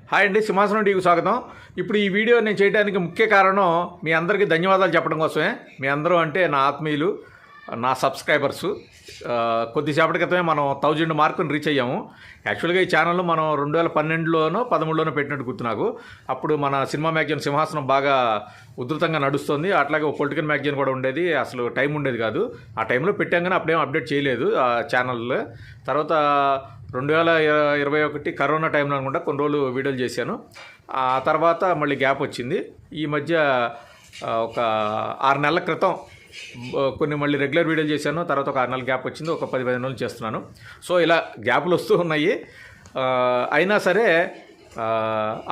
Hi అండి, సింహాసనం టీవీకి స్వాగతం. ఇప్పుడు ఈ వీడియో నేను చేయడానికి ముఖ్య కారణం మీ అందరికీ ధన్యవాదాలు చెప్పడం కోసమే. మీ అందరూ అంటే నా ఆత్మీయులు, నా సబ్స్క్రైబర్సు. కొద్దిసేపటి క్రితమే మనం 1000 మార్కుని రీచ్ అయ్యాము. యాక్చువల్గా ఈ ఛానల్ మనం 2012లోనో 13లోనో పెట్టినట్టు గుర్తు నాకు. అప్పుడు మన సినిమా మ్యాగజైన్ సింహాసనం బాగా ఉధృతంగా నడుస్తుంది. అట్లాగే పొలిటికల్ మ్యాగజైన్ కూడా ఉండేది. అసలు టైం ఉండేది కాదు. ఆ టైంలో పెట్టాం కానీ అప్పుడేం అప్డేట్ చేయలేదు ఆ ఛానల్లో. తర్వాత 2021 కరోనా టైంలో అనుకుంటా కొన్ని రోజులు వీడియోలు చేశాను. ఆ తర్వాత మళ్ళీ గ్యాప్ వచ్చింది. ఈ మధ్య ఒక 6 నెలల క్రితం కొన్ని మళ్ళీ రెగ్యులర్ వీడియోలు చేశాను. తర్వాత ఒక 6 నెలల గ్యాప్ వచ్చింది. ఒక 10-15 రోజులు చేస్తున్నాను. సో ఇలా గ్యాప్లు వస్తూ ఉన్నాయి. అయినా సరే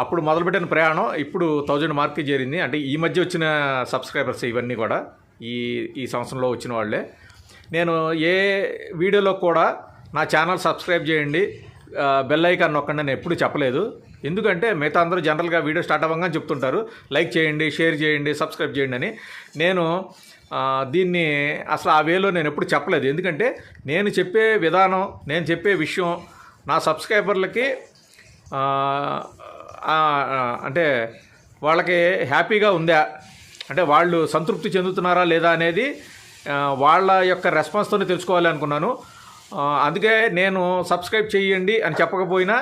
అప్పుడు మొదలుపెట్టిన ప్రయాణం ఇప్పుడు 1000 మార్క్కి చేరింది. అంటే ఈ మధ్య వచ్చిన సబ్స్క్రైబర్స్ ఇవన్నీ కూడా ఈ సంవత్సరంలో వచ్చిన వాళ్ళే. నేను ఏ వీడియోలో కూడా నా ఛానల్ సబ్స్క్రైబ్ చేయండి, బెల్ ఐకాన్ నొక్కండి అని ఎప్పుడు చెప్పలేదు. ఎందుకంటే మిగతా అందరూ జనరల్గా వీడియో స్టార్ట్ అవ్వగానే చెప్తుంటారు లైక్ చేయండి, షేర్ చేయండి, సబ్స్క్రైబ్ చేయండి అని. నేను దీన్ని అసలు ఆ వేలో నేను ఎప్పుడు చెప్పలేదు. ఎందుకంటే నేను చెప్పే విధానం, నేను చెప్పే విషయం నా సబ్స్క్రైబర్లకి అంటే వాళ్ళకి హ్యాపీగా ఉందా, అంటే వాళ్ళు సంతృప్తి చెందుతున్నారా లేదా అనేది వాళ్ళ యొక్క రెస్పాన్స్తోనే తెలుసుకోవాలి అనుకున్నాను. అందుకే నేను సబ్స్క్రైబ్ చేయండి అని చెప్పకపోయినా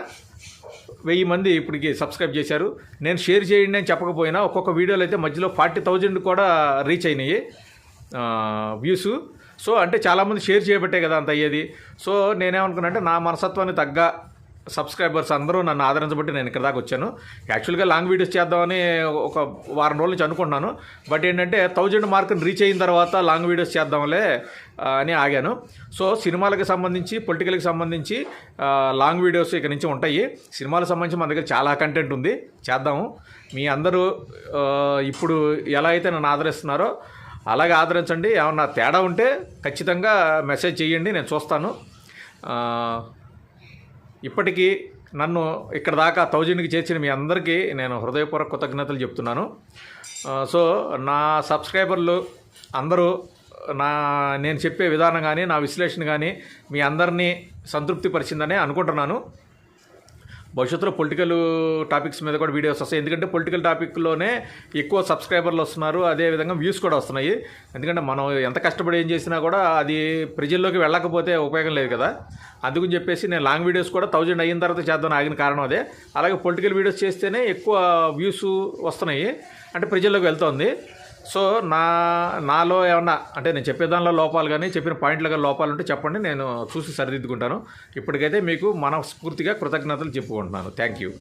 1000 మంది ఇప్పటికి సబ్స్క్రైబ్ చేశారు. నేను షేర్ చేయండి అని చెప్పకపోయినా ఒక్కొక్క వీడియోలో అయితే మధ్యలో 40,000 కూడా రీచ్ అయినాయి వ్యూస్. సో అంటే చాలామంది షేర్ చేయబట్టే కదా అంత అయ్యేది. సో నేనేమనుకున్నా అంటే నా మనస్తత్వానికి తగ్గ సబ్స్క్రైబర్స్ అందరూ నన్ను ఆదరించబట్టి నేను ఇక్కడ దాకా వచ్చాను. యాక్చువల్గా లాంగ్ వీడియోస్ చేద్దామని ఒక వారం రోజుల నుంచి అనుకున్నాను. బట్ ఏంటంటే 1000 మార్కుని రీచ్ అయిన తర్వాత లాంగ్ వీడియోస్ చేద్దాంలే అని ఆగాను. సో సినిమాలకు సంబంధించి, పొలిటికల్కి సంబంధించి లాంగ్ వీడియోస్ ఇక నుంచి ఉంటాయి. సినిమాలకు సంబంధించి మన దగ్గర చాలా కంటెంట్ ఉంది, చేద్దాము. మీ అందరూ ఇప్పుడు ఎలా అయితే నన్ను ఆదరిస్తున్నారో అలాగే ఆదరించండి. ఏమన్నా తేడా ఉంటే ఖచ్చితంగా మెసేజ్ చేయండి, నేను చూస్తాను. ఇప్పటికీ నన్ను ఇక్కడ దాకా 1000కి చేర్చిన మీ అందరికీ నేను హృదయపూర్వక కృతజ్ఞతలు చెప్తున్నాను. సో నా సబ్స్క్రైబర్లు అందరూ నేను చెప్పే విధానం కానీ, నా విశ్లేషణ కానీ మీ అందరినీ సంతృప్తి పరిచిందని అనుకుంటున్నాను. భవిష్యత్తులో పొలిటికల్ టాపిక్స్ మీద కూడా వీడియోస్ వస్తాయి. ఎందుకంటే పొలిటికల్ టాపిక్లోనే ఎక్కువ సబ్స్క్రైబర్లు వస్తున్నారు, అదేవిధంగా వ్యూస్ కూడా వస్తున్నాయి. ఎందుకంటే మనం ఎంత కష్టపడి ఏం చేసినా కూడా అది ప్రజల్లోకి వెళ్ళకపోతే ఉపయోగం లేదు కదా. అందుకని చెప్పేసి నేను లాంగ్ వీడియోస్ కూడా 1000 అయిన తర్వాత చేద్దాం ఆగిన కారణం అదే. అలాగే పొలిటికల్ వీడియోస్ చేస్తేనే ఎక్కువ వ్యూస్ వస్తున్నాయి, అంటే ప్రజల్లోకి వెళ్తుంది. సో నాలో ఏమన్నా అంటే నేను చెప్పే దానిలో లోపాలు కానీ, చెప్పిన పాయింట్లో కానీ లోపాలు ఉంటే చెప్పండి, నేను చూసి సరిదిద్దుకుంటాను. ఇప్పటికైతే మీకు మనస్ఫూర్తిగా కృతజ్ఞతలు చెప్పుకుంటున్నాను. Thank you.